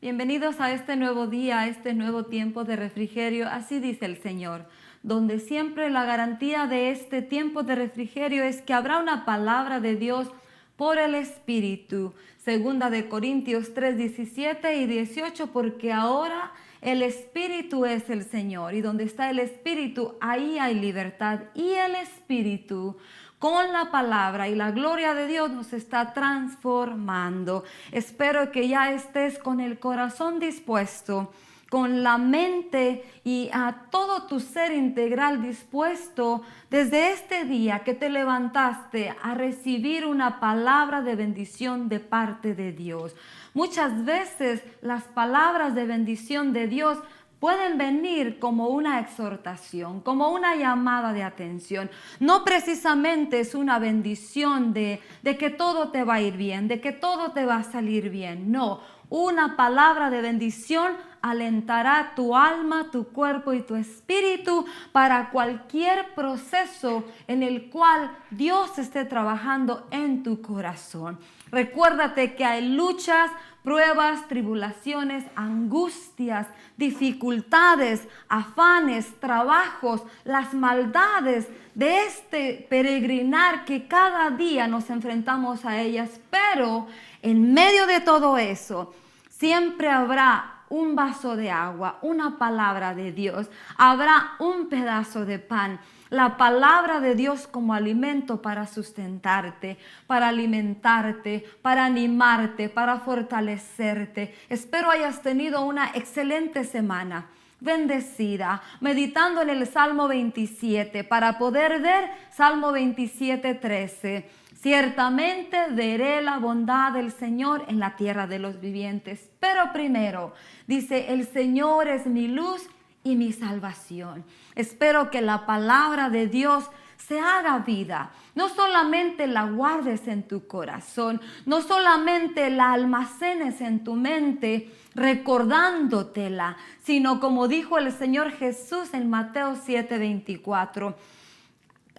Bienvenidos a este nuevo día, a este nuevo tiempo de refrigerio, así dice el Señor, donde siempre la garantía de este tiempo de refrigerio es que habrá una palabra de Dios por el Espíritu. Segunda de Corintios 3, 17 y 18, porque ahora el Espíritu es el Señor, y donde está el Espíritu, ahí hay libertad, y el Espíritu con la palabra y la gloria de Dios nos está transformando. Espero que ya estés con el corazón dispuesto, con la mente y a todo tu ser integral dispuesto desde este día que te levantaste a recibir una palabra de bendición de parte de Dios. Muchas veces las palabras de bendición de Dios pueden venir como una exhortación, como una llamada de atención. No precisamente es una bendición de que todo te va a ir bien, de que todo te va a salir bien. No, una palabra de bendición alentará tu alma, tu cuerpo y tu espíritu para cualquier proceso en el cual Dios esté trabajando en tu corazón. Recuérdate que hay luchas, pruebas, tribulaciones, angustias, dificultades, afanes, trabajos, las maldades de este peregrinar que cada día nos enfrentamos a ellas. Pero en medio de todo eso, siempre habrá un vaso de agua, una palabra de Dios, habrá un pedazo de pan. La palabra de Dios como alimento para sustentarte, para alimentarte, para animarte, para fortalecerte. Espero hayas tenido una excelente semana, bendecida, meditando en el Salmo 27, para poder ver Salmo 27, 13. Ciertamente veré la bondad del Señor en la tierra de los vivientes. Pero primero, dice, el Señor es mi luz y mi salvación. Espero que la palabra de Dios se haga vida. No solamente la guardes en tu corazón, no solamente la almacenes en tu mente recordándotela, sino como dijo el Señor Jesús en Mateo 7:24.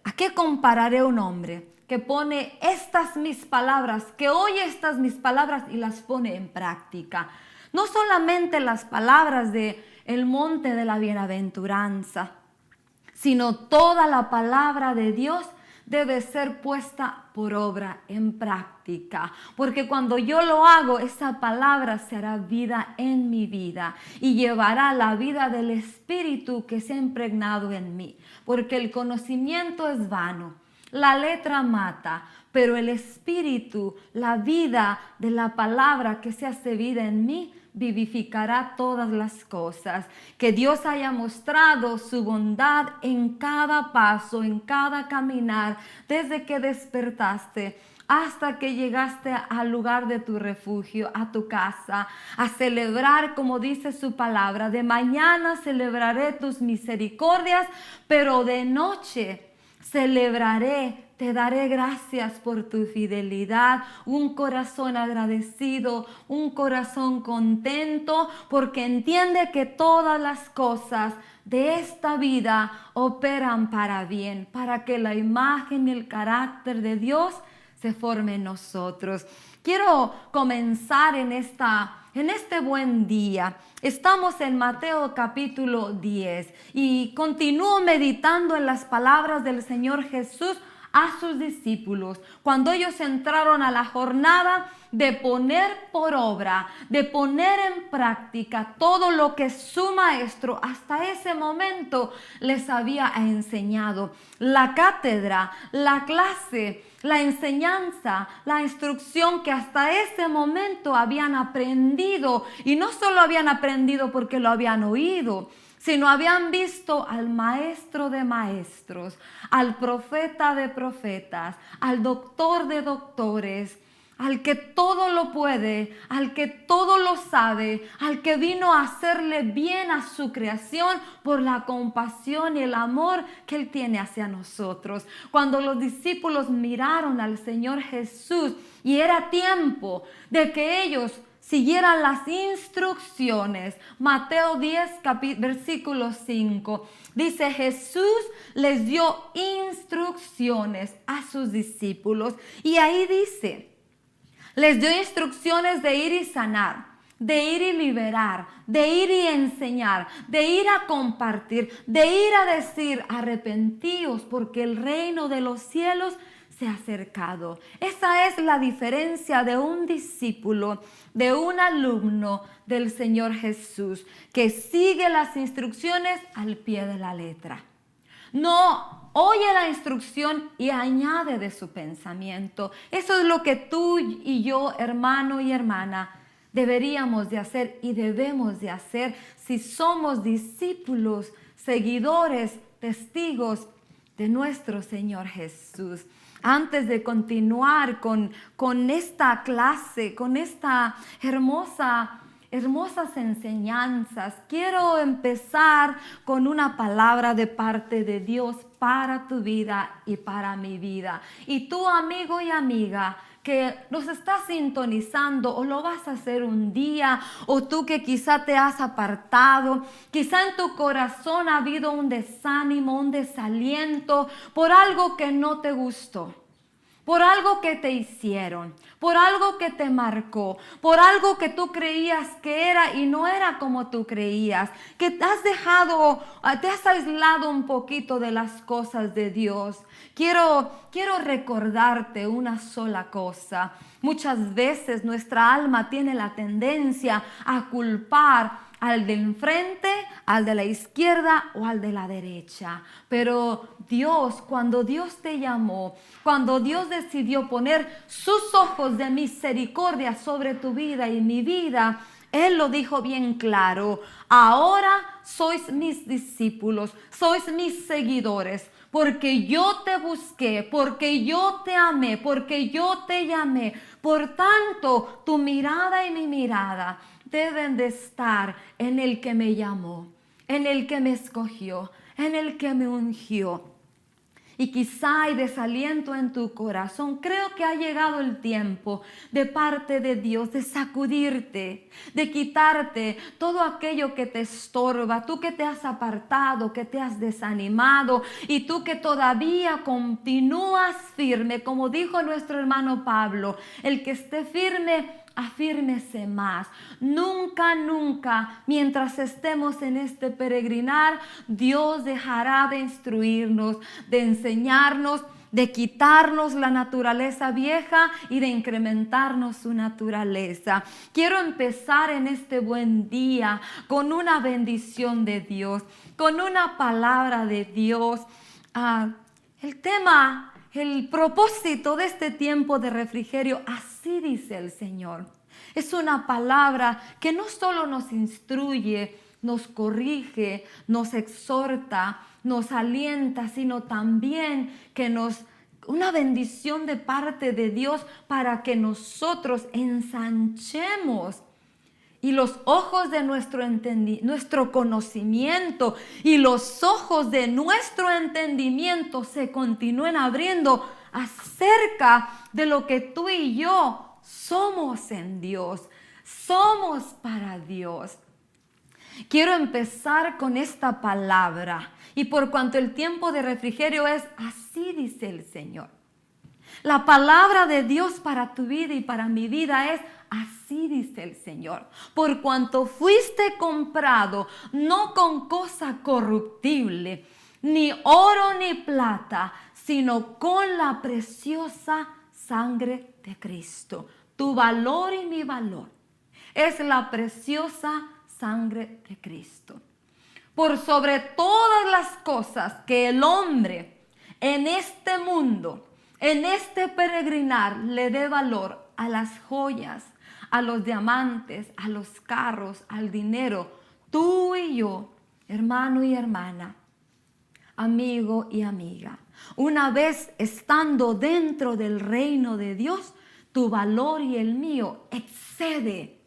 ¿A qué compararé un hombre que pone estas mis palabras, que oye estas mis palabras y las pone en práctica? No solamente las palabras de el monte de la bienaventuranza, sino toda la palabra de Dios debe ser puesta por obra, en práctica. Porque cuando yo lo hago, esa palabra se hará vida en mi vida y llevará la vida del Espíritu que se ha impregnado en mí. Porque el conocimiento es vano, la letra mata, pero el Espíritu, la vida de la palabra que se hace vida en mí, vivificará todas las cosas. Que Dios haya mostrado su bondad en cada paso, en cada caminar, desde que despertaste hasta que llegaste al lugar de tu refugio, a tu casa, a celebrar, como dice su palabra, de mañana celebraré tus misericordias, pero de noche celebraré, te daré gracias por tu fidelidad, un corazón agradecido, un corazón contento, porque entiende que todas las cosas de esta vida operan para bien, para que la imagen y el carácter de Dios se forme en nosotros. Quiero comenzar en este buen día. Estamos en Mateo capítulo 10 y continúo meditando en las palabras del Señor Jesús a sus discípulos cuando ellos entraron a la jornada de poner por obra, de poner en práctica todo lo que su maestro hasta ese momento les había enseñado. La cátedra, la clase, la enseñanza, la instrucción que hasta ese momento habían aprendido, y no solo habían aprendido porque lo habían oído, sino habían visto al maestro de maestros, al profeta de profetas, al doctor de doctores, al que todo lo puede, al que todo lo sabe, al que vino a hacerle bien a su creación por la compasión y el amor que Él tiene hacia nosotros. Cuando los discípulos miraron al Señor Jesús y era tiempo de que ellos siguieran las instrucciones. Mateo 10, versículo 5. Dice, Jesús les dio instrucciones a sus discípulos. Y ahí dice, les dio instrucciones de ir y sanar, de ir y liberar, de ir y enseñar, de ir a compartir, de ir a decir, arrepentíos porque el reino de los cielos se ha acercado. Esa es la diferencia de un discípulo, de un alumno del Señor Jesús, que sigue las instrucciones al pie de la letra. No oye la instrucción y añade de su pensamiento. Eso es lo que tú y yo, hermano y hermana, deberíamos de hacer y debemos de hacer si somos discípulos, seguidores, testigos de nuestro Señor Jesús. Antes de continuar con esta clase, con esta hermosas enseñanzas, quiero empezar con una palabra de parte de Dios para tu vida y para mi vida. Y tú, amigo y amiga, que nos estás sintonizando o lo vas a hacer un día, o tú que quizá te has apartado, quizá en tu corazón ha habido un desánimo, un desaliento por algo que no te gustó, por algo que te hicieron, por algo que te marcó, por algo que tú creías que era y no era como tú creías, que te has aislado un poquito de las cosas de Dios. Quiero recordarte una sola cosa. Muchas veces nuestra alma tiene la tendencia a culpar al de enfrente, al de la izquierda o al de la derecha. Pero Dios, cuando Dios te llamó, cuando Dios decidió poner sus ojos de misericordia sobre tu vida y mi vida, Él lo dijo bien claro: ahora sois mis discípulos, sois mis seguidores, porque yo te busqué, porque yo te amé, porque yo te llamé. Por tanto, tu mirada y mi mirada deben de estar en el que me llamó, en el que me escogió, en el que me ungió. Y quizá hay desaliento en tu corazón. Creo que ha llegado el tiempo de parte de Dios de sacudirte, de quitarte todo aquello que te estorba. Tú que te has apartado, que te has desanimado, y tú que todavía continúas firme, como dijo nuestro hermano Pablo: el que esté firme, afírmese más. Nunca, nunca, mientras estemos en este peregrinar, Dios dejará de instruirnos, de enseñarnos, de quitarnos la naturaleza vieja y de incrementarnos su naturaleza. Quiero empezar en este buen día con una bendición de Dios, con una palabra de Dios. El propósito de este tiempo de refrigerio, así dice el Señor, es una palabra que no solo nos instruye, nos corrige, nos exhorta, nos alienta, sino también que una bendición de parte de Dios para que nosotros ensanchemos y los ojos de nuestro conocimiento y los ojos de nuestro entendimiento se continúen abriendo acerca de lo que tú y yo somos en Dios, somos para Dios. Quiero empezar con esta palabra, y por cuanto el tiempo de refrigerio es, así dice el Señor. La palabra de Dios para tu vida y para mi vida es: así dice el Señor. Por cuanto fuiste comprado, no con cosa corruptible, ni oro ni plata, sino con la preciosa sangre de Cristo. Tu valor y mi valor es la preciosa sangre de Cristo. Por sobre todas las cosas que el hombre en este mundo, en este peregrinar, le dé valor: a las joyas, a los diamantes, a los carros, al dinero. Tú y yo, hermano y hermana, amigo y amiga, una vez estando dentro del reino de Dios, tu valor y el mío excede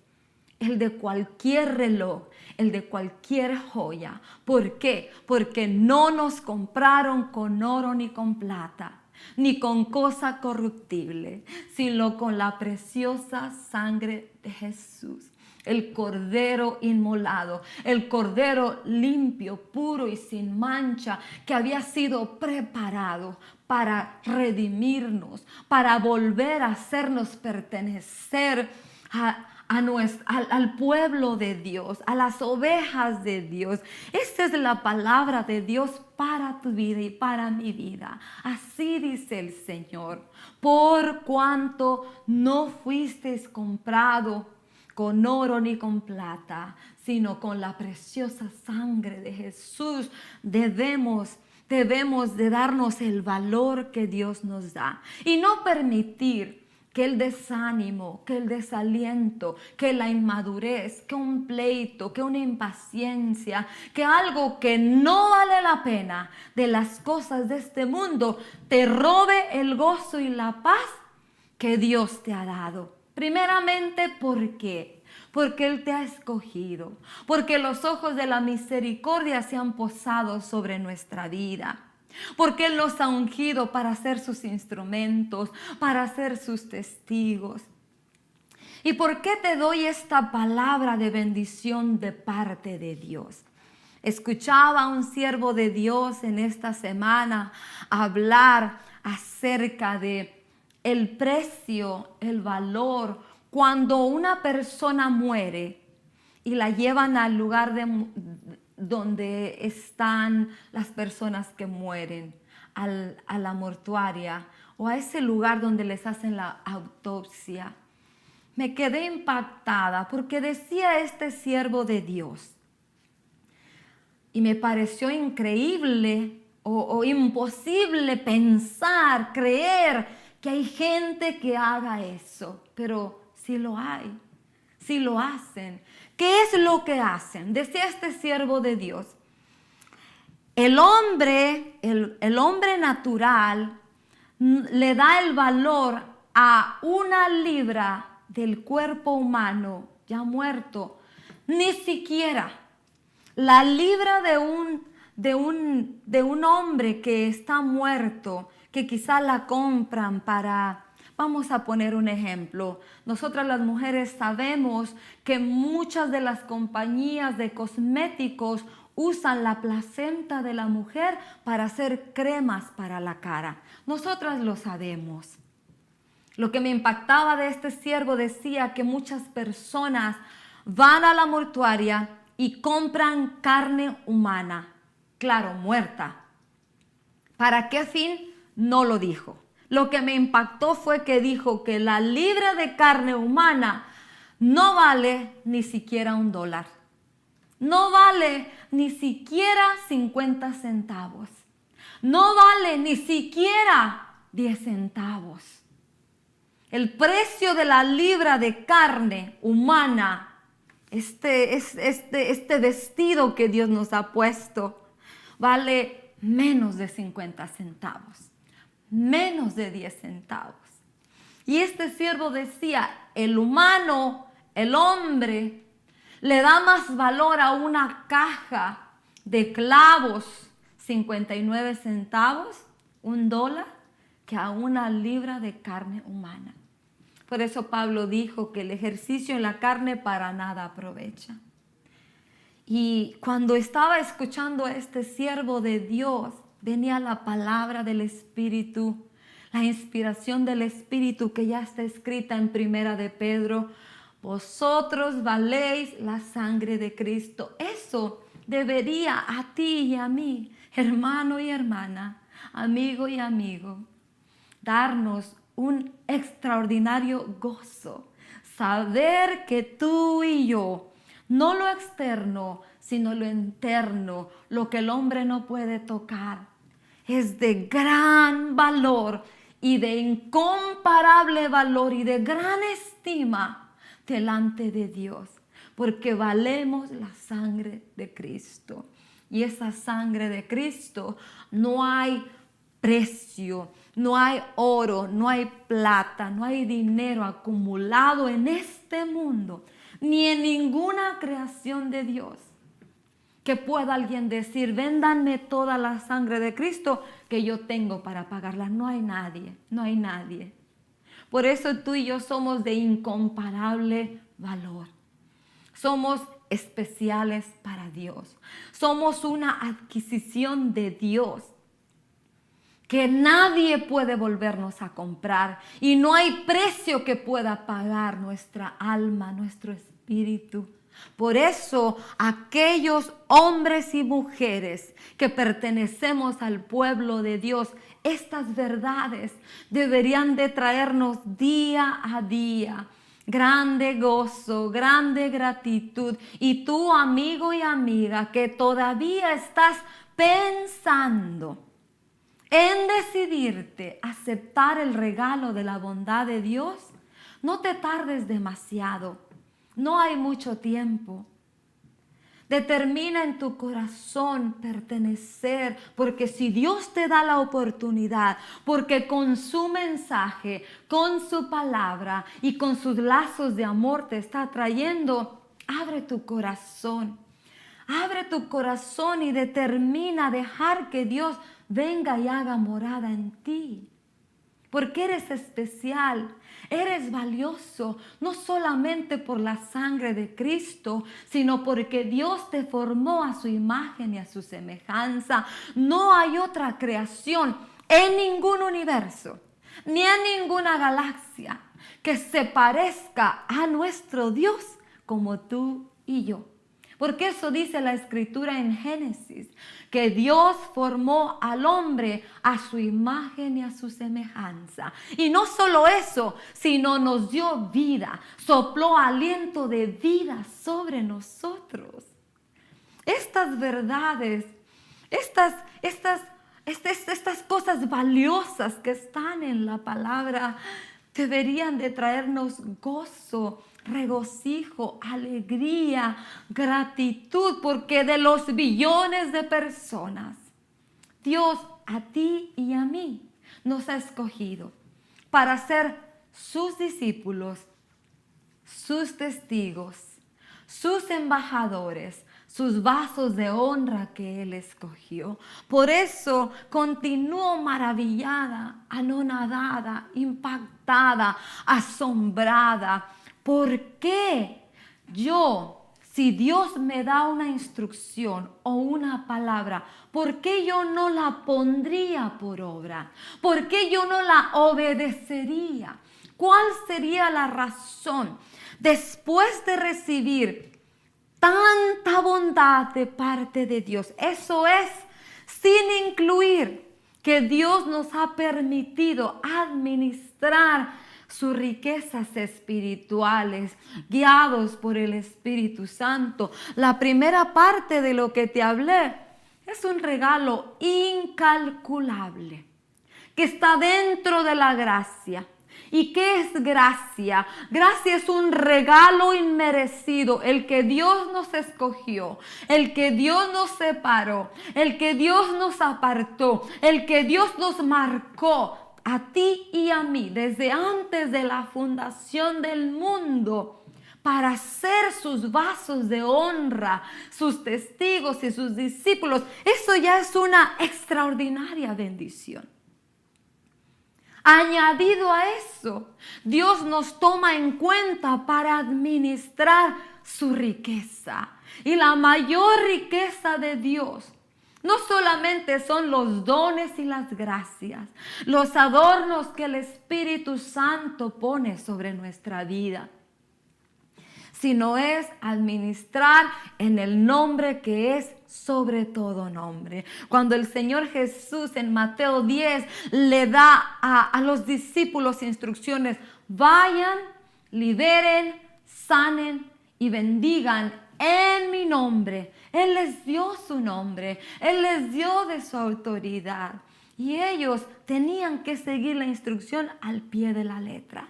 el de cualquier reloj, el de cualquier joya. ¿Por qué? Porque no nos compraron con oro ni con plata, ni con cosa corruptible, sino con la preciosa sangre de Jesús. El cordero inmolado, el cordero limpio, puro y sin mancha, que había sido preparado para redimirnos, para volver a hacernos pertenecer al pueblo de Dios, a las ovejas de Dios. Esta es la palabra de Dios para tu vida y para mi vida. Así dice el Señor. Por cuanto no fuisteis comprado con oro ni con plata, sino con la preciosa sangre de Jesús, debemos de darnos el valor que Dios nos da y no permitir que el desánimo, que el desaliento, que la inmadurez, que un pleito, que una impaciencia, que algo que no vale la pena de las cosas de este mundo te robe el gozo y la paz que Dios te ha dado. Primeramente, ¿por qué? Porque Él te ha escogido, porque los ojos de la misericordia se han posado sobre nuestra vida, porque Él nos ha ungido para ser sus instrumentos, para ser sus testigos. ¿Y por qué te doy esta palabra de bendición de parte de Dios? Escuchaba a un siervo de Dios en esta semana hablar acerca de el precio, el valor, cuando una persona muere y la llevan al lugar donde están las personas que mueren, a la mortuaria o a ese lugar donde les hacen la autopsia. Me quedé impactada porque decía este siervo de Dios y me pareció increíble o imposible pensar, creer que hay gente que haga eso, pero sí lo hay, sí lo hacen. ¿Qué es lo que hacen? Decía este siervo de Dios, el hombre natural le da el valor a una libra del cuerpo humano ya muerto, ni siquiera la libra de un hombre que está muerto, que quizá la compran para, vamos a poner un ejemplo. Nosotras las mujeres sabemos que muchas de las compañías de cosméticos usan la placenta de la mujer para hacer cremas para la cara. Nosotras lo sabemos. Lo que me impactaba de este siervo decía que muchas personas van a la mortuaria y compran carne humana, claro, muerta. ¿Para qué fin? No lo dijo. Lo que me impactó fue que dijo que la libra de carne humana no vale ni siquiera $1. No vale ni siquiera 50 centavos. No vale ni siquiera 10 centavos. El precio de la libra de carne humana, este vestido que Dios nos ha puesto, vale menos de 50 centavos, menos de 10 centavos. Y este siervo decía, el humano, el hombre, le da más valor a una caja de clavos, 59 centavos, $1, que a una libra de carne humana. Por eso Pablo dijo que el ejercicio en la carne para nada aprovecha. Y cuando estaba escuchando a este siervo de Dios, venía la palabra del Espíritu, la inspiración del Espíritu que ya está escrita en Primera de Pedro. Vosotros valéis la sangre de Cristo. Eso debería a ti y a mí, hermano y hermana, amigo y amigo, darnos un extraordinario gozo. Saber que tú y yo, no lo externo, sino lo interno, lo que el hombre no puede tocar, es de gran valor y de incomparable valor y de gran estima delante de Dios, porque valemos la sangre de Cristo. Y esa sangre de Cristo no hay precio, no hay oro, no hay plata, no hay dinero acumulado en este mundo, ni en ninguna creación de Dios, que pueda alguien decir, véndanme toda la sangre de Cristo que yo tengo para pagarla. No hay nadie, no hay nadie. Por eso tú y yo somos de incomparable valor. Somos especiales para Dios. Somos una adquisición de Dios que nadie puede volvernos a comprar y no hay precio que pueda pagar nuestra alma, nuestro espíritu. Por eso aquellos hombres y mujeres que pertenecemos al pueblo de Dios, estas verdades deberían de traernos día a día grande gozo, grande gratitud. Y tú, amigo y amiga, que todavía estás pensando en decidirte aceptar el regalo de la bondad de Dios, no te tardes demasiado. No hay mucho tiempo. Determina en tu corazón pertenecer, porque si Dios te da la oportunidad, porque con su mensaje, con su palabra y con sus lazos de amor te está trayendo, abre tu corazón. Abre tu corazón y determina dejar que Dios venga y haga morada en ti. Porque eres especial, eres valioso, no solamente por la sangre de Cristo, sino porque Dios te formó a su imagen y a su semejanza. No hay otra creación en ningún universo, ni en ninguna galaxia, que se parezca a nuestro Dios como tú y yo. Porque eso dice la Escritura en Génesis, que Dios formó al hombre a su imagen y a su semejanza. Y no solo eso, sino nos dio vida, sopló aliento de vida sobre nosotros. Estas verdades, estas cosas valiosas que están en la palabra deberían de traernos gozo, regocijo, alegría, gratitud, porque de los billones de personas, Dios a ti y a mí nos ha escogido para ser sus discípulos, sus testigos, sus embajadores, sus vasos de honra que Él escogió. Por eso continúo maravillada, anonadada, impactada, asombrada. ¿Por qué yo, si Dios me da una instrucción o una palabra, por qué yo no la pondría por obra? ¿Por qué yo no la obedecería? ¿Cuál sería la razón? Después de recibir tanta bondad de parte de Dios, eso es sin incluir que Dios nos ha permitido administrar sus riquezas espirituales, guiados por el Espíritu Santo. La primera parte de lo que te hablé es un regalo incalculable que está dentro de la gracia. ¿Y qué es gracia? Gracia es un regalo inmerecido, el que Dios nos escogió, el que Dios nos separó, el que Dios nos apartó, el que Dios nos marcó a ti y a mí desde antes de la fundación del mundo, para ser sus vasos de honra, sus testigos y sus discípulos. Eso ya es una extraordinaria bendición. Añadido a eso, Dios nos toma en cuenta para administrar su riqueza. Y la mayor riqueza de Dios no solamente son los dones y las gracias, los adornos que el Espíritu Santo pone sobre nuestra vida, sino es administrar en el nombre que es sobre todo nombre. Cuando el Señor Jesús en Mateo 10 le da a los discípulos instrucciones: vayan, liberen, sanen y bendigan en mi nombre. Él les dio su nombre, Él les dio de su autoridad. Y ellos tenían que seguir la instrucción al pie de la letra.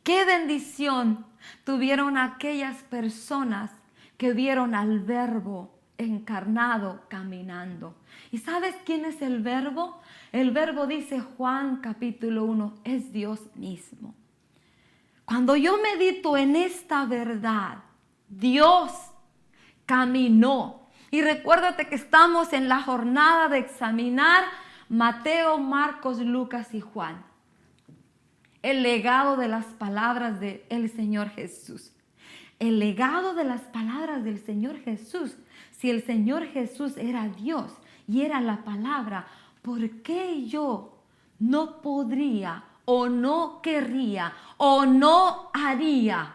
¡Qué bendición tuvieron aquellas personas que vieron al Verbo encarnado caminando! ¿Y sabes quién es el Verbo? El Verbo, dice Juan capítulo 1, es Dios mismo. Cuando yo medito en esta verdad, Dios caminó. Y recuérdate que estamos en la jornada de examinar Mateo, Marcos, Lucas y Juan. El legado de las palabras del Señor Jesús. El legado de las palabras del Señor Jesús. Si el Señor Jesús era Dios y era la palabra, ¿por qué yo no podría o no querría o no haría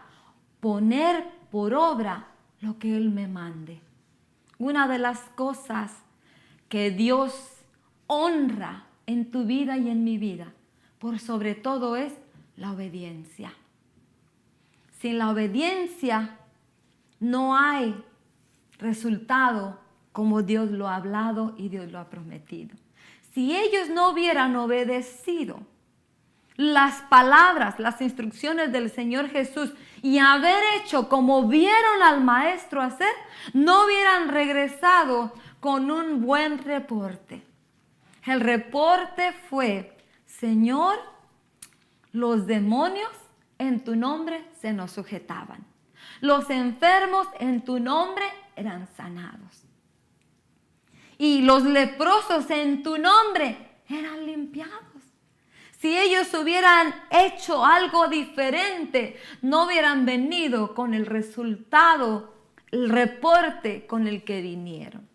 poner por obra lo que Él me mande? Una de las cosas que Dios honra en tu vida y en mi vida, por sobre todo, es la obediencia. Sin la obediencia no hay resultado como Dios lo ha hablado y Dios lo ha prometido. Si ellos no hubieran obedecido las palabras, las instrucciones del Señor Jesús y haber hecho como vieron al Maestro hacer, no hubieran regresado con un buen reporte. El reporte fue: Señor, los demonios en tu nombre se nos sujetaban. Los enfermos en tu nombre eran sanados. Y los leprosos en tu nombre eran limpiados. Si ellos hubieran hecho algo diferente, no hubieran venido con el resultado, el reporte con el que vinieron.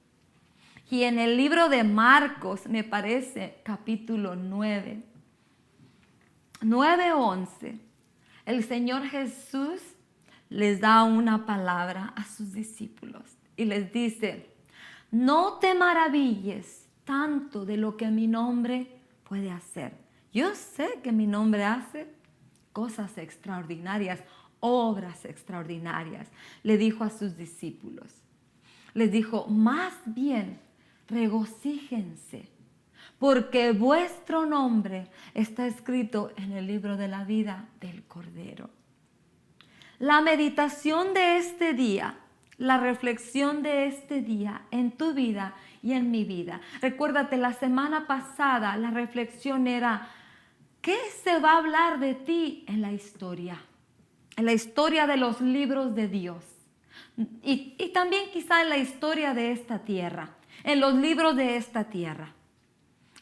Y en el libro de Marcos, me parece, capítulo 9, 9:11, el Señor Jesús les da una palabra a sus discípulos y les dice: no te maravilles tanto de lo que mi nombre puede hacer. Yo sé que mi nombre hace cosas extraordinarias, obras extraordinarias, le dijo a sus discípulos. Les dijo: más bien regocíjense, porque vuestro nombre está escrito en el libro de la vida del Cordero. La meditación de este día, la reflexión de este día en tu vida y en mi vida. Recuérdate, la semana pasada la reflexión era: ¿qué se va a hablar de ti en la historia? En la historia de los libros de Dios. Y también quizá en la historia de esta tierra, en los libros de esta tierra.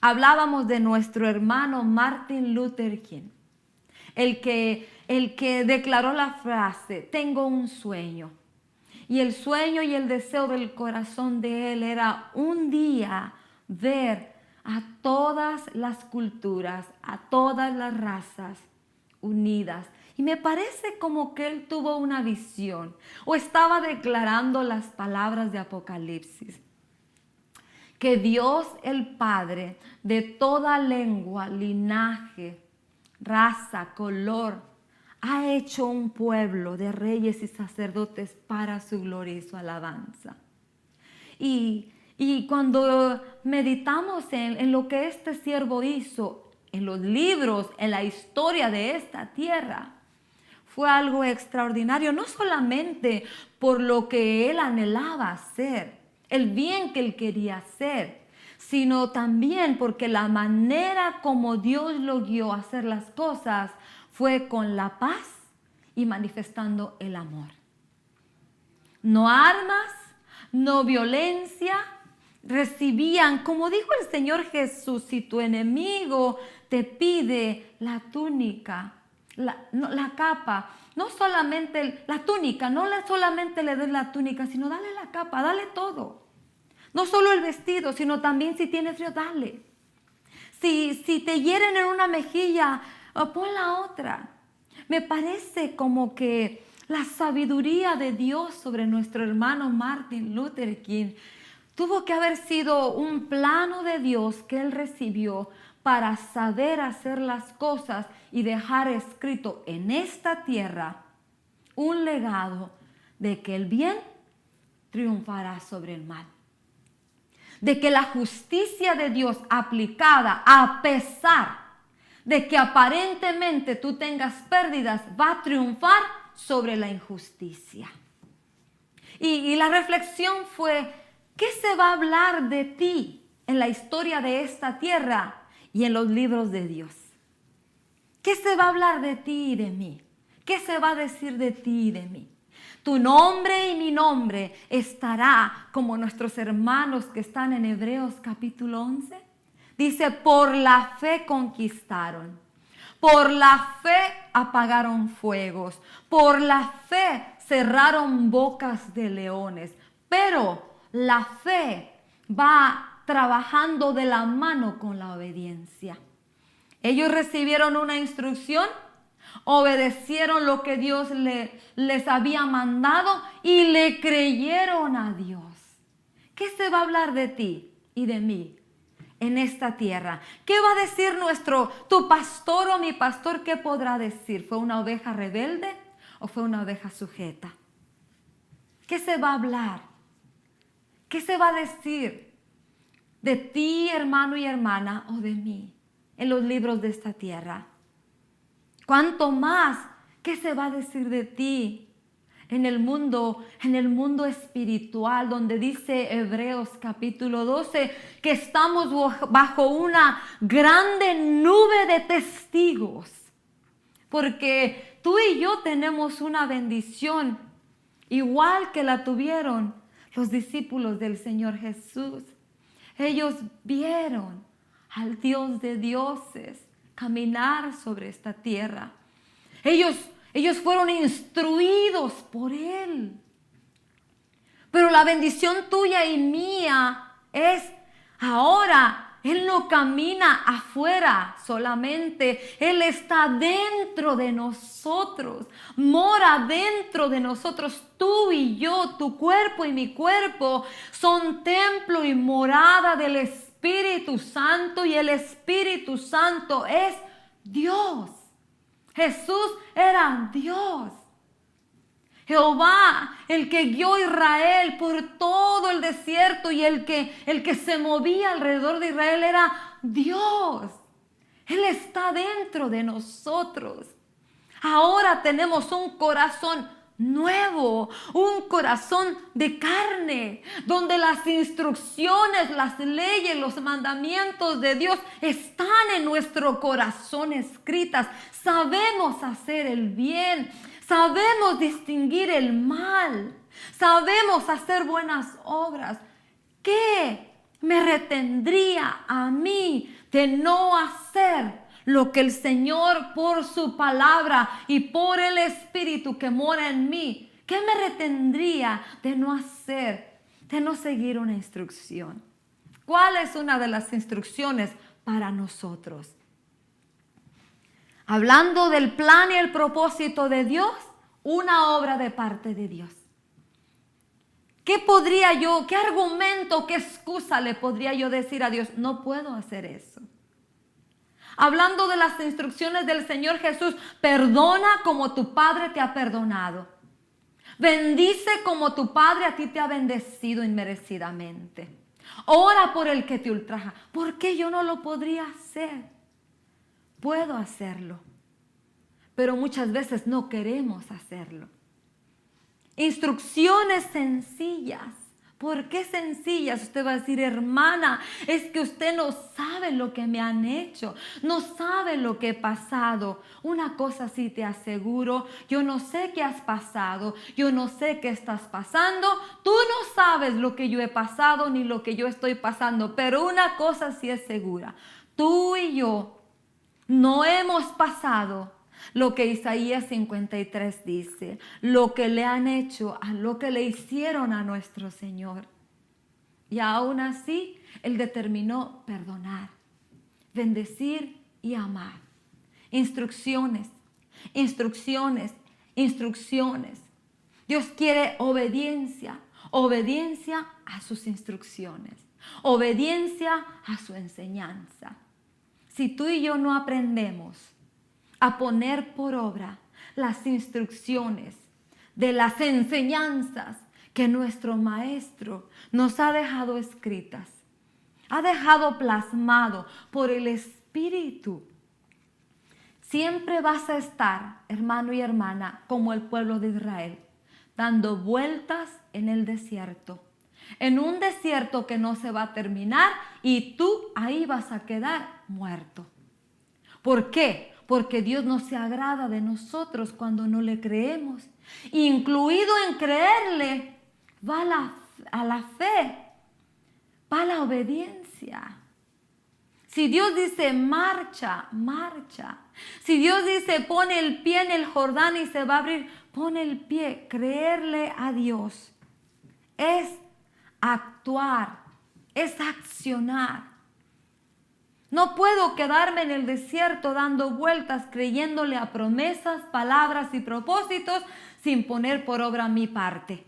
Hablábamos de nuestro hermano Martin Luther King, el que declaró la frase: tengo un sueño. Y el sueño y el deseo del corazón de él era un día ver a todas las culturas, a todas las razas unidas. Y me parece como que él tuvo una visión o estaba declarando las palabras de Apocalipsis. Que Dios el Padre, de toda lengua, linaje, raza, color, ha hecho un pueblo de reyes y sacerdotes para su gloria y su alabanza. Y cuando meditamos en lo que este siervo hizo, en los libros, en la historia de esta tierra, fue algo extraordinario, no solamente por lo que él anhelaba hacer, el bien que él quería hacer, sino también porque la manera como Dios lo guió a hacer las cosas fue con la paz y manifestando el amor. No armas, no violencia. Recibían, como dijo el Señor Jesús: si tu enemigo te pide la túnica, la capa, no solamente la túnica, no solamente le des la túnica, sino dale la capa, dale todo. No solo el vestido, sino también, si tienes frío, dale. Si te hieren en una mejilla, pon la otra. Me parece como que la sabiduría de Dios sobre nuestro hermano Martin Luther King tuvo que haber sido un plano de Dios que él recibió para saber hacer las cosas y dejar escrito en esta tierra un legado de que el bien triunfará sobre el mal. De que la justicia de Dios aplicada, a pesar de que aparentemente tú tengas pérdidas, va a triunfar sobre la injusticia. Y la reflexión fue: ¿qué se va a hablar de ti en la historia de esta tierra y en los libros de Dios? ¿Qué se va a hablar de ti y de mí? ¿Qué se va a decir de ti y de mí? Tu nombre y mi nombre estará como nuestros hermanos que están en Hebreos capítulo 11. Dice: por la fe conquistaron, por la fe apagaron fuegos, por la fe cerraron bocas de leones. Pero la fe va trabajando de la mano con la obediencia. Ellos recibieron una instrucción, obedecieron lo que Dios les había mandado y le creyeron a Dios. ¿Qué se va a hablar de ti y de mí en esta tierra? ¿Qué va a decir tu pastor o mi pastor? ¿Qué podrá decir? ¿Fue una oveja rebelde o fue una oveja sujeta? ¿Qué se va a hablar? ¿Qué se va a decir de ti, hermano y hermana, o de mí en los libros de esta tierra? ¿Cuánto más? ¿Qué se va a decir de ti en el mundo espiritual, donde dice Hebreos capítulo 12 que estamos bajo una grande nube de testigos? Porque tú y yo tenemos una bendición igual que la tuvieron los discípulos del Señor Jesús. Ellos vieron al Dios de dioses caminar sobre esta tierra. Ellos fueron instruidos por Él. Pero la bendición tuya y mía es ahora. Él no camina afuera solamente. Él está dentro de nosotros. Mora dentro de nosotros. Tú y yo, tu cuerpo y mi cuerpo, son templo y morada del Espíritu Santo. Y el Espíritu Santo es Dios. Jesús era Dios. Jehová, el que guió a Israel por todo el desierto, y el que se movía alrededor de Israel era Dios. Él está dentro de nosotros. Ahora tenemos un corazón nuevo, un corazón de carne, donde las instrucciones, las leyes, los mandamientos de Dios están en nuestro corazón escritas. Sabemos hacer el bien. Sabemos distinguir el mal. Sabemos hacer buenas obras. ¿Qué me retendría a mí de no hacer lo que el Señor, por su palabra y por el Espíritu que mora en mí, qué me retendría de no hacer, de no seguir una instrucción? ¿Cuál es una de las instrucciones para nosotros? Hablando del plan y el propósito de Dios, una obra de parte de Dios. ¿Qué argumento, qué excusa le podría yo decir a Dios? No puedo hacer eso. Hablando de las instrucciones del Señor Jesús, perdona como tu Padre te ha perdonado. Bendice como tu Padre a ti te ha bendecido inmerecidamente. Ora por el que te ultraja. ¿Por qué yo no lo podría hacer? Puedo hacerlo, pero muchas veces no queremos hacerlo. Instrucciones sencillas. ¿Por qué sencillas? Usted va a decir, hermana, es que usted no sabe lo que me han hecho, no sabe lo que he pasado. Una cosa sí te aseguro, yo no sé qué has pasado, yo no sé qué estás pasando, tú no sabes lo que yo he pasado ni lo que yo estoy pasando, pero una cosa sí es segura, tú y yo no hemos pasado lo que Isaías 53 dice, lo que le han hecho, a lo que le hicieron a nuestro Señor. Y aún así, Él determinó perdonar, bendecir y amar. Instrucciones, instrucciones, instrucciones. Dios quiere obediencia, obediencia a sus instrucciones, obediencia a su enseñanza. Si tú y yo no aprendemos a poner por obra las instrucciones de las enseñanzas que nuestro Maestro nos ha dejado escritas, ha dejado plasmado por el Espíritu, siempre vas a estar, hermano y hermana, como el pueblo de Israel, dando vueltas en el desierto, en un desierto que no se va a terminar y tú ahí vas a quedar muerto. ¿Por qué? Porque Dios no se agrada de nosotros cuando no le creemos. Incluido en creerle, va a la fe, va la obediencia. Si Dios dice marcha, marcha. Si Dios dice pone el pie en el Jordán y se va a abrir, pone el pie. Creerle a Dios es actuar es accionar. No puedo quedarme en el desierto dando vueltas creyéndole a promesas, palabras y propósitos sin poner por obra mi parte.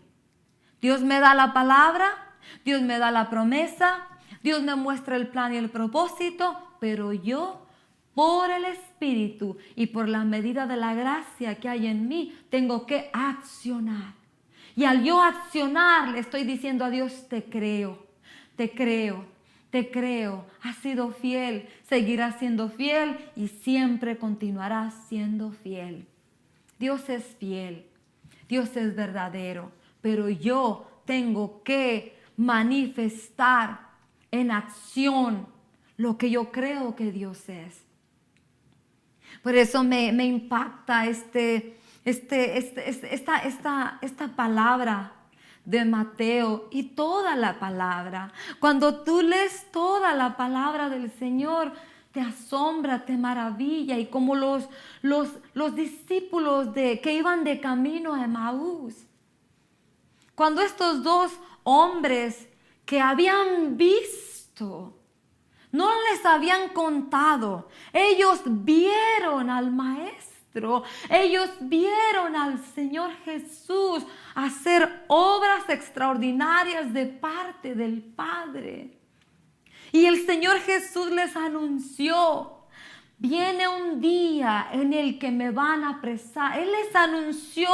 Dios me da la palabra, Dios me da la promesa, Dios me muestra el plan y el propósito, pero yo, por el Espíritu y por la medida de la gracia que hay en mí, tengo que accionar. Y al yo accionar, le estoy diciendo a Dios, te creo, te creo. Te creo, has sido fiel, seguirás siendo fiel y siempre continuarás siendo fiel. Dios es fiel, Dios es verdadero, pero yo tengo que manifestar en acción lo que yo creo que Dios es. Por eso me impacta esta palabra de Mateo y toda la palabra. Cuando tú lees toda la palabra del Señor, te asombra, te maravilla. Y como los discípulos que iban de camino a Emaús, cuando estos dos hombres que habían visto, no les habían contado, ellos vieron al Maestro, ellos vieron al Señor Jesús hacer obras extraordinarias de parte del Padre. Y el Señor Jesús les anunció, viene un día en el que me van a apresar. Él les anunció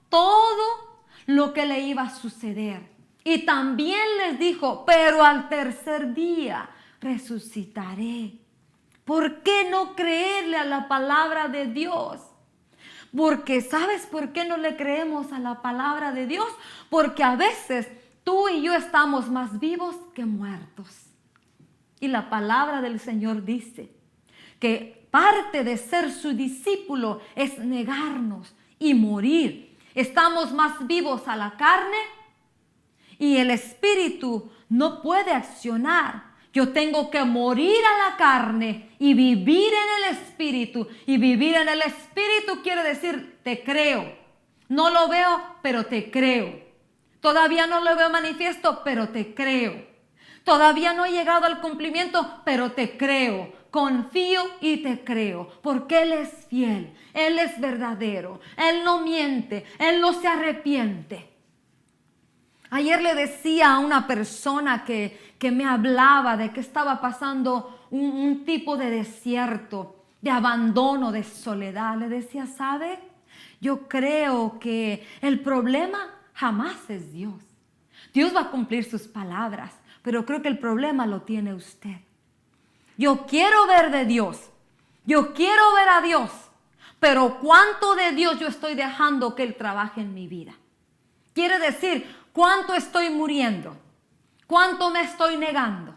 todo lo que le iba a suceder. Y también les dijo, pero al tercer día resucitaré. ¿Por qué no creerle a la palabra de Dios? Porque ¿sabes por qué no le creemos a la palabra de Dios? Porque a veces tú y yo estamos más vivos que muertos. Y la palabra del Señor dice que parte de ser su discípulo es negarnos y morir. Estamos más vivos a la carne y el espíritu no puede accionar. Yo tengo que morir a la carne y vivir en el Espíritu. Y vivir en el Espíritu quiere decir, te creo. No lo veo, pero te creo. Todavía no lo veo manifiesto, pero te creo. Todavía no he llegado al cumplimiento, pero te creo. Confío y te creo. Porque Él es fiel. Él es verdadero. Él no miente. Él no se arrepiente. Ayer le decía a una persona que me hablaba de que estaba pasando un tipo de desierto, de abandono, de soledad. Le decía, ¿sabe? Yo creo que el problema jamás es Dios. Dios va a cumplir sus palabras, pero creo que el problema lo tiene usted. Yo quiero ver de Dios. Yo quiero ver a Dios. Pero ¿cuánto de Dios yo estoy dejando que Él trabaje en mi vida? Quiere decir, ¿cuánto estoy muriendo? ¿Cuánto me estoy negando?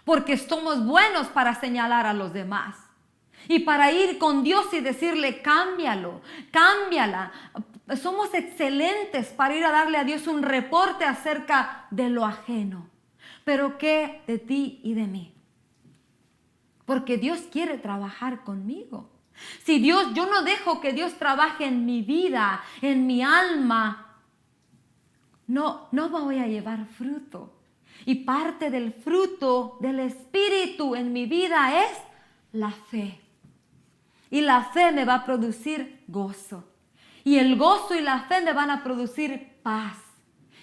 Porque somos buenos para señalar a los demás. Y para ir con Dios y decirle, cámbialo, cámbiala. Somos excelentes para ir a darle a Dios un reporte acerca de lo ajeno. Pero ¿qué de ti y de mí? Porque Dios quiere trabajar conmigo. Si yo no dejo que Dios trabaje en mi vida, en mi alma, no voy a llevar fruto. Y parte del fruto del Espíritu en mi vida es la fe. Y la fe me va a producir gozo. Y el gozo y la fe me van a producir paz.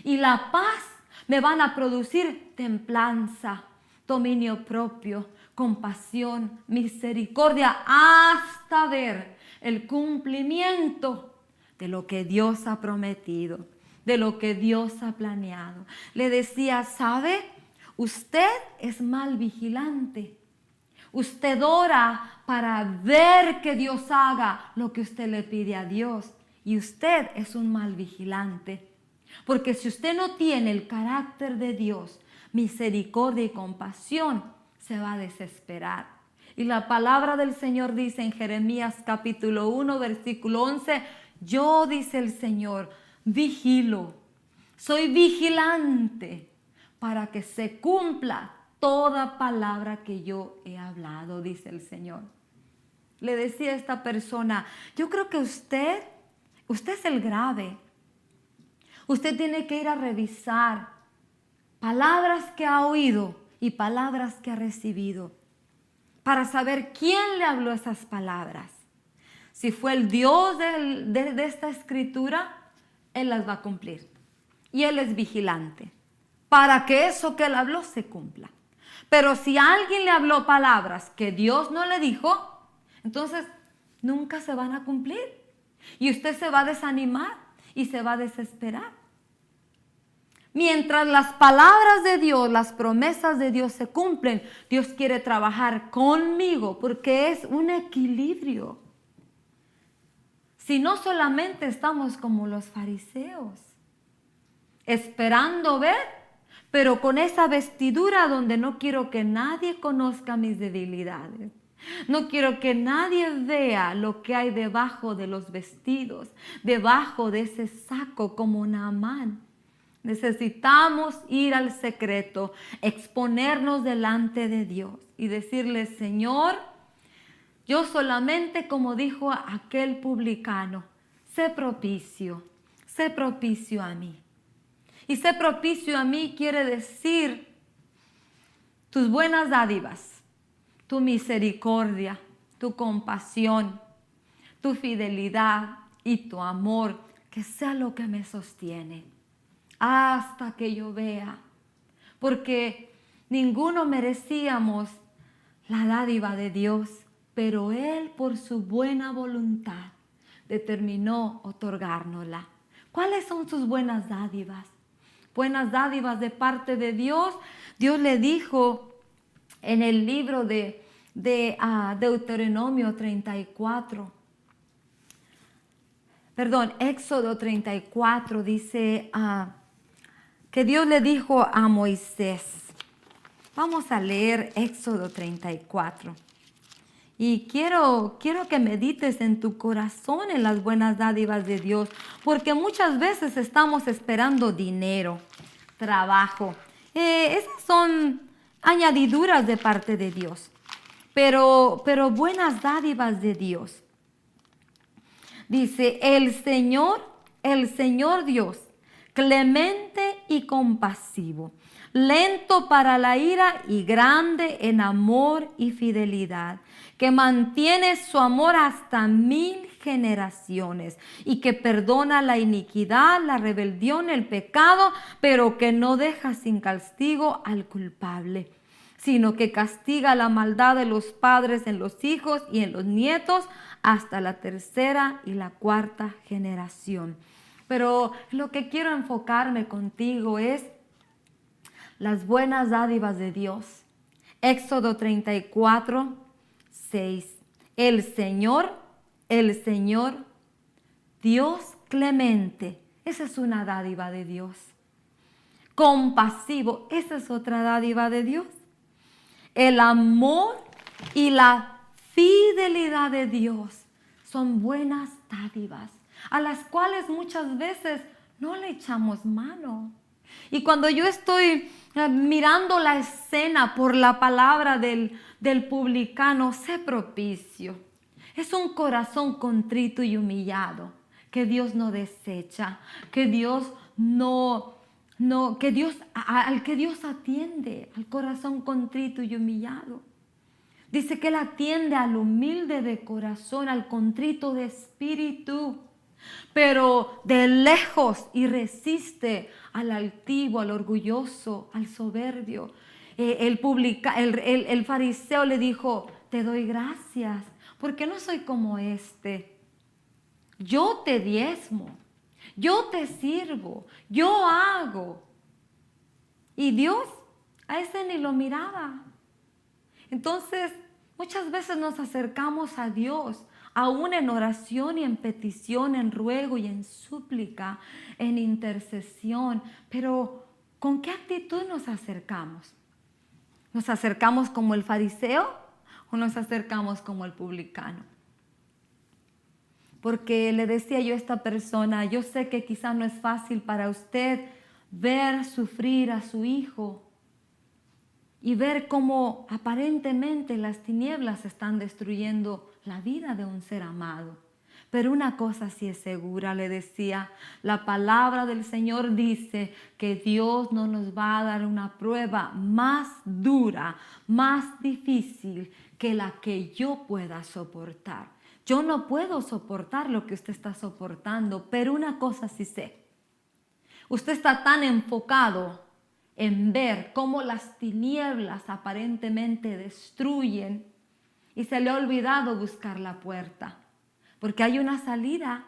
Y la paz me van a producir templanza, dominio propio, compasión, misericordia, hasta ver el cumplimiento de lo que Dios ha prometido, de lo que Dios ha planeado. Le decía, ¿sabe? Usted es mal vigilante. Usted ora para ver que Dios haga lo que usted le pide a Dios. Y usted es un mal vigilante. Porque si usted no tiene el carácter de Dios, misericordia y compasión, se va a desesperar. Y la palabra del Señor dice en Jeremías capítulo 1, versículo 11, yo, dice el Señor, vigilo, soy vigilante para que se cumpla toda palabra que yo he hablado, dice el Señor. Le decía a esta persona, yo creo que usted es el grave. Usted tiene que ir a revisar palabras que ha oído y palabras que ha recibido, para saber quién le habló esas palabras. Si fue el Dios de esta escritura, Él las va a cumplir. Y Él es vigilante para que eso que Él habló se cumpla. Pero si alguien le habló palabras que Dios no le dijo, entonces nunca se van a cumplir. Y usted se va a desanimar y se va a desesperar. Mientras las palabras de Dios, las promesas de Dios se cumplen, Dios quiere trabajar conmigo porque es un equilibrio. Si no solamente estamos como los fariseos, esperando ver, pero con esa vestidura donde no quiero que nadie conozca mis debilidades. No quiero que nadie vea lo que hay debajo de los vestidos, debajo de ese saco como Naamán. Necesitamos ir al secreto, exponernos delante de Dios y decirle, Señor, yo solamente, como dijo aquel publicano, sé propicio a mí. Y sé propicio a mí quiere decir tus buenas dádivas, tu misericordia, tu compasión, tu fidelidad y tu amor, que sea lo que me sostiene hasta que yo vea, porque ninguno merecíamos la dádiva de Dios, pero Él por su buena voluntad determinó otorgárnosla. ¿Cuáles son sus buenas dádivas? Buenas dádivas de parte de Dios. Dios le dijo en el libro de Deuteronomio 34, Éxodo 34, dice que Dios le dijo a Moisés. Vamos a leer Éxodo 34. Y quiero que medites en tu corazón en las buenas dádivas de Dios, porque muchas veces estamos esperando dinero, trabajo. Esas son añadiduras de parte de Dios, pero buenas dádivas de Dios. Dice, el Señor Dios, clemente y compasivo, lento para la ira y grande en amor y fidelidad, que mantiene su amor hasta 1000 generaciones y que perdona la iniquidad, la rebelión, el pecado, pero que no deja sin castigo al culpable, sino que castiga la maldad de los padres en los hijos y en los nietos hasta la 3ª y la 4ª generación. Pero lo que quiero enfocarme contigo es las buenas dádivas de Dios. Éxodo 34, 6. El Señor, Dios clemente. Esa es una dádiva de Dios. Compasivo. Esa es otra dádiva de Dios. El amor y la fidelidad de Dios son buenas dádivas a las cuales muchas veces no le echamos mano. Y cuando yo estoy mirando la escena por la palabra del publicano, sé propicio. Es un corazón contrito y humillado que Dios no desecha, que Dios al que Dios atiende, al corazón contrito y humillado. Dice que Él atiende al humilde de corazón, al contrito de espíritu, pero de lejos y resiste al altivo, al orgulloso, al soberbio. El fariseo le dijo, te doy gracias, porque no soy como este. Yo te diezmo, yo te sirvo, yo hago. Y Dios a ese ni lo miraba. Entonces, muchas veces nos acercamos a Dios, aún en oración y en petición, en ruego y en súplica, en intercesión. Pero, ¿con qué actitud nos acercamos? ¿Nos acercamos como el fariseo o nos acercamos como el publicano? Porque le decía yo a esta persona, yo sé que quizá no es fácil para usted ver sufrir a su hijo y ver cómo aparentemente las tinieblas están destruyendo la vida de un ser amado. Pero una cosa sí es segura, le decía, la palabra del Señor dice que Dios no nos va a dar una prueba más dura, más difícil que la que yo pueda soportar. Yo no puedo soportar lo que usted está soportando, pero una cosa sí sé. Usted está tan enfocado en ver cómo las tinieblas aparentemente destruyen y se le ha olvidado buscar la puerta. Porque hay una salida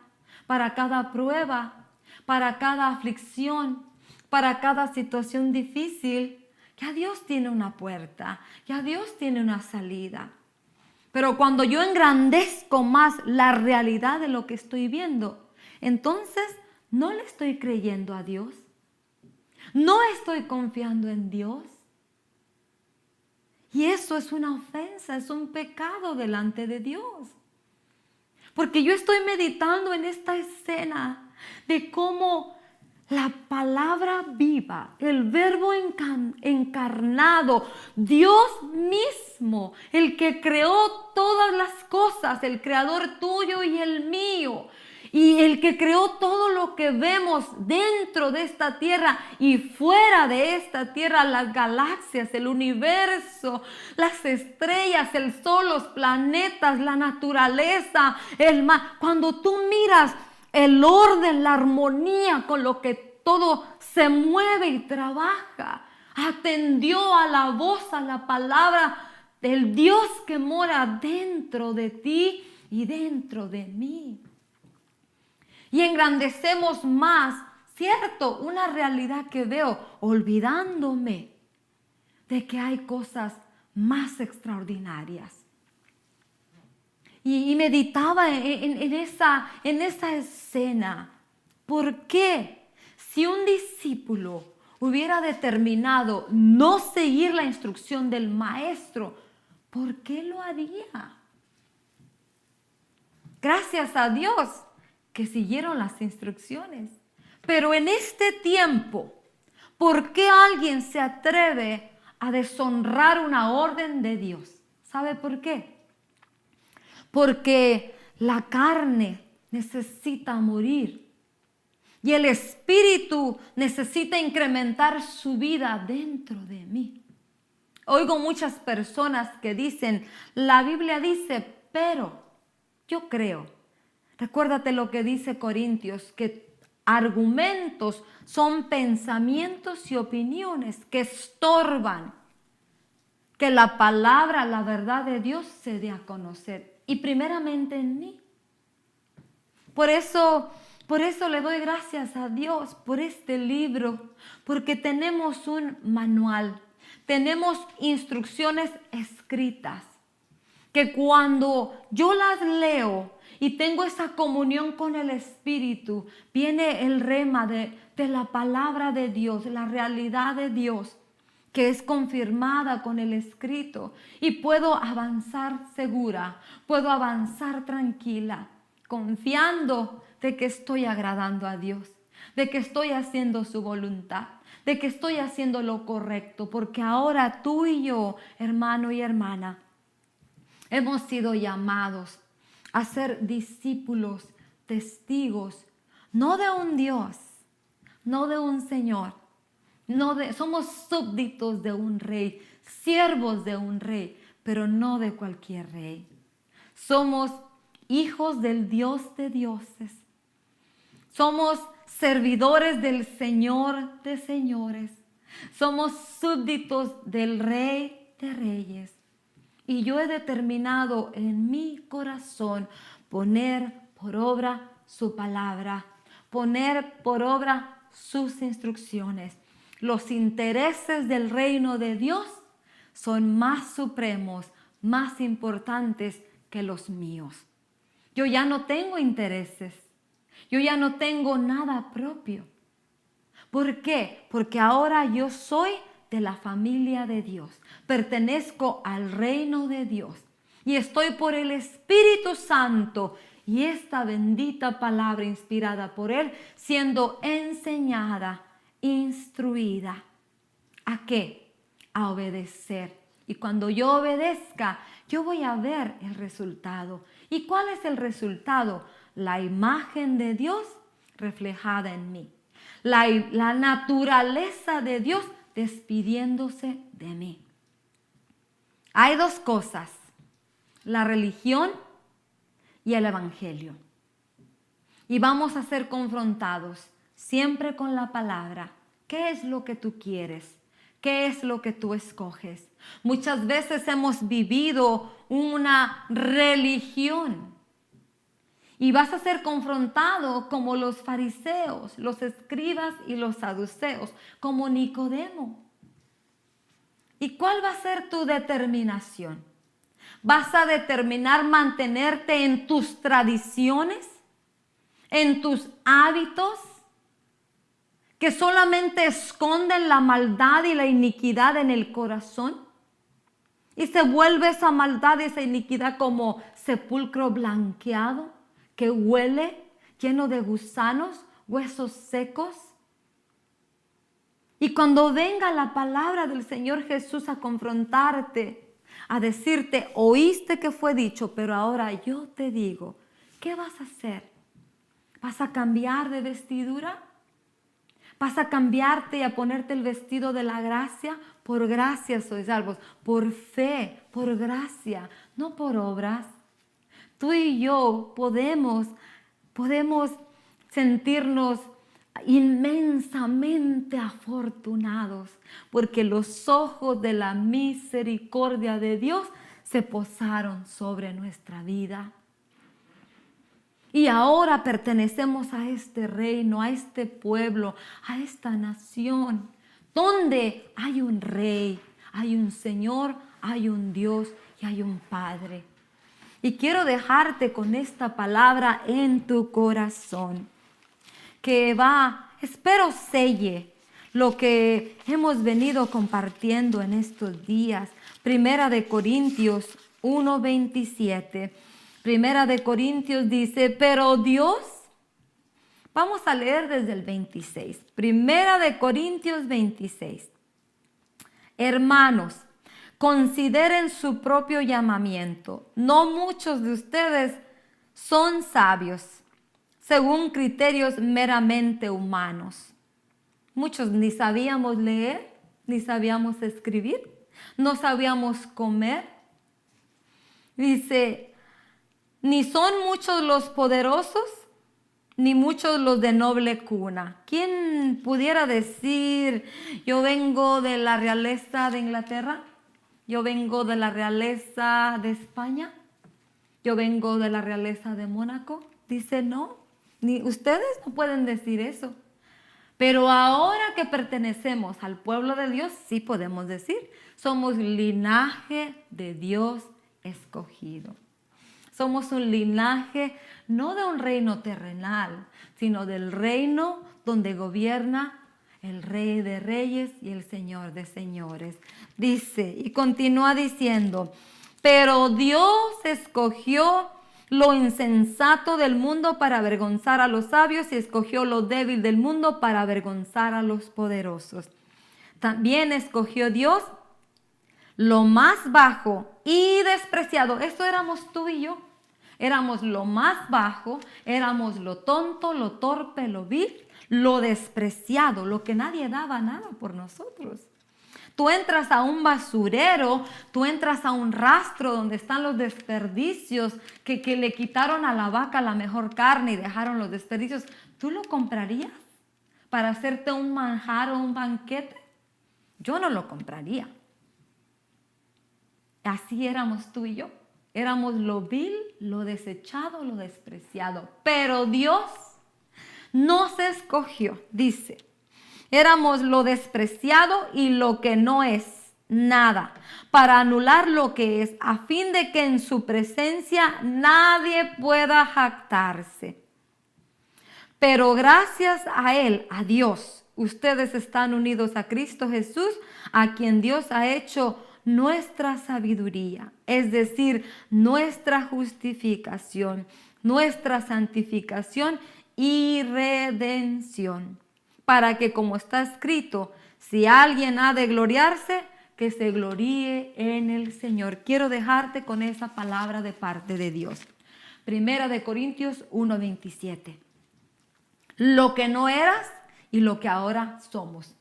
para cada prueba, para cada aflicción, para cada situación difícil. Ya Dios tiene una puerta, ya Dios tiene una salida. Pero cuando yo engrandezco más la realidad de lo que estoy viendo, entonces no le estoy creyendo a Dios. No estoy confiando en Dios. Y eso es una ofensa, es un pecado delante de Dios. Porque yo estoy meditando en esta escena de cómo la palabra viva, el verbo encarnado, Dios mismo, el que creó todas las cosas, el creador tuyo y el mío, y el que creó todo lo que vemos dentro de esta tierra y fuera de esta tierra, las galaxias, el universo, las estrellas, el sol, los planetas, la naturaleza, el mar. Cuando tú miras el orden, la armonía con lo que todo se mueve y trabaja, atendió a la voz, a la palabra del Dios que mora dentro de ti y dentro de mí. Y engrandecemos más, cierto, una realidad que veo, olvidándome de que hay cosas más extraordinarias. Y meditaba en esa escena. ¿Por qué? Si un discípulo hubiera determinado no seguir la instrucción del maestro, ¿por qué lo haría? Gracias a Dios que siguieron las instrucciones. Pero en este tiempo, ¿por qué alguien se atreve a deshonrar una orden de Dios? ¿Sabe por qué? Porque la carne necesita morir y el espíritu necesita incrementar su vida dentro de mí. Oigo muchas personas que dicen, la Biblia dice, pero yo creo. Recuérdate lo que dice Corintios, que argumentos son pensamientos y opiniones que estorban que la palabra, la verdad de Dios se dé a conocer. Y primeramente en mí. Por eso le doy gracias a Dios por este libro, porque tenemos un manual, tenemos instrucciones escritas, que cuando yo las leo y tengo esa comunión con el Espíritu, viene el rema de la palabra de Dios, la realidad de Dios, que es confirmada con el escrito, y puedo avanzar segura, puedo avanzar tranquila, confiando de que estoy agradando a Dios, de que estoy haciendo su voluntad, de que estoy haciendo lo correcto, porque ahora tú y yo, hermano y hermana, hemos sido llamados a ser discípulos, testigos, no de un Dios, no de un Señor, somos súbditos de un rey, siervos de un rey, pero no de cualquier rey. Somos hijos del Dios de dioses. Somos servidores del Señor de señores. Somos súbditos del Rey de reyes. Y yo he determinado en mi corazón poner por obra su palabra, poner por obra sus instrucciones. Los intereses del reino de Dios son más supremos, más importantes que los míos. Yo ya no tengo intereses. Yo ya no tengo nada propio. ¿Por qué? Porque ahora yo soy de la familia de Dios. Pertenezco al reino de Dios. Y estoy por el Espíritu Santo y esta bendita palabra inspirada por Él siendo enseñada, instruida. ¿A qué? A obedecer. Y cuando yo obedezca, yo voy a ver el resultado. ¿Y cuál es el resultado? la imagen de Dios reflejada en mí. La naturaleza de Dios despidiéndose de mí. Hay dos cosas, la religión y el evangelio. Y vamos a ser confrontados siempre con la palabra. ¿Qué es lo que tú quieres? ¿Qué es lo que tú escoges? Muchas veces hemos vivido una religión y vas a ser confrontado como los fariseos, los escribas y los saduceos, como Nicodemo. ¿Y cuál va a ser tu determinación? ¿Vas a determinar mantenerte en tus tradiciones, en tus hábitos, que solamente esconden la maldad y la iniquidad en el corazón? Y se vuelve esa maldad y esa iniquidad como sepulcro blanqueado, que huele, lleno de gusanos, huesos secos. Y cuando venga la palabra del Señor Jesús a confrontarte, a decirte, oíste que fue dicho, pero ahora yo te digo, ¿qué vas a hacer? ¿Vas a cambiar de vestidura? ¿Vas a cambiarte y a ponerte el vestido de la gracia? Por gracia sois salvos, por fe, por gracia, no por obras. Tú y yo podemos sentirnos inmensamente afortunados porque los ojos de la misericordia de Dios se posaron sobre nuestra vida. Y ahora pertenecemos a este reino, a este pueblo, a esta nación, donde hay un rey, hay un Señor, hay un Dios y hay un Padre. Y quiero dejarte con esta palabra en tu corazón, que espero selle lo que hemos venido compartiendo en estos días. Primera de Corintios 1:27. Primera de Corintios dice, pero Dios, vamos a leer desde el 26. Primera de Corintios 26. Hermanos, consideren su propio llamamiento. No muchos de ustedes son sabios, según criterios meramente humanos. Muchos ni sabíamos leer, ni sabíamos escribir, no sabíamos comer. Dice, ni son muchos los poderosos, ni muchos los de noble cuna. ¿Quién pudiera decir, yo vengo de la realeza de Inglaterra? Yo vengo de la realeza de España. Yo vengo de la realeza de Mónaco. Dice, no, ni ustedes no pueden decir eso. Pero ahora que pertenecemos al pueblo de Dios, sí podemos decir, somos linaje de Dios escogido. Somos un linaje no de un reino terrenal, sino del reino donde gobierna el Rey de Reyes y el Señor de Señores. Dice y continúa diciendo, pero Dios escogió lo insensato del mundo para avergonzar a los sabios y escogió lo débil del mundo para avergonzar a los poderosos. También escogió Dios lo más bajo y despreciado. Esto éramos tú y yo. Éramos lo más bajo, éramos lo tonto, lo torpe, lo vil, lo despreciado, lo que nadie daba nada por nosotros. Tú entras a un basurero, tú entras a un rastro donde están los desperdicios que le quitaron a la vaca la mejor carne y dejaron los desperdicios. ¿Tú lo comprarías para hacerte un manjar o un banquete? Yo no lo compraría. Así éramos tú y yo. Éramos lo vil, lo desechado, lo despreciado. Pero Dios nos escogió, dice. Éramos lo despreciado y lo que no es nada, para anular lo que es, a fin de que en su presencia nadie pueda jactarse. Pero gracias a Él, a Dios, ustedes están unidos a Cristo Jesús, a quien Dios ha hecho nuestra sabiduría, es decir, nuestra justificación, nuestra santificación y redención, para que, como está escrito, si alguien ha de gloriarse, que se gloríe en el Señor. Quiero dejarte con esa palabra de parte de Dios. Primera de Corintios 1:27. Lo que no eras y lo que ahora somos.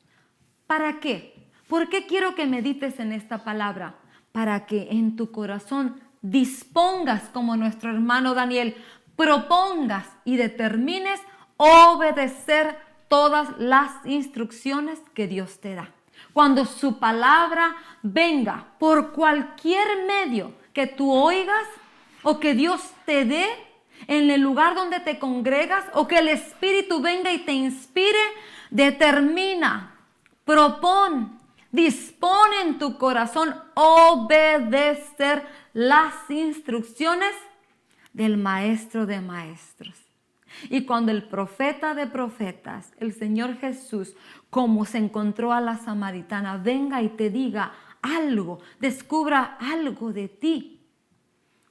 ¿Para qué? ¿Por qué quiero que medites en esta palabra? Para que en tu corazón dispongas, como nuestro hermano Daniel, propongas y determines obedecer todas las instrucciones que Dios te da. Cuando su palabra venga por cualquier medio que tú oigas o que Dios te dé en el lugar donde te congregas, o que el Espíritu venga y te inspire, determina, propón, dispone en tu corazón obedecer las instrucciones del Maestro de Maestros. Y cuando el profeta de profetas, el Señor Jesús, como se encontró a la samaritana, venga y te diga algo, descubra algo de ti,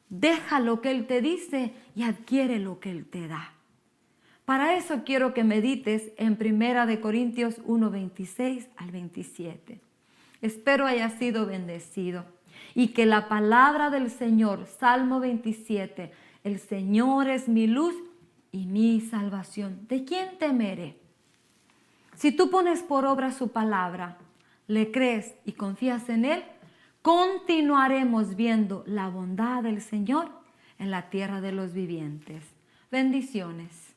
deja lo que Él te dice y adquiere lo que Él te da. Para eso quiero que medites en 1 Corintios 1:26 al 27. Espero haya sido bendecido y que la palabra del Señor, Salmo 27, el Señor es mi luz y mi salvación. ¿De quién temeré? Si tú pones por obra su palabra, le crees y confías en Él, continuaremos viendo la bondad del Señor en la tierra de los vivientes. Bendiciones.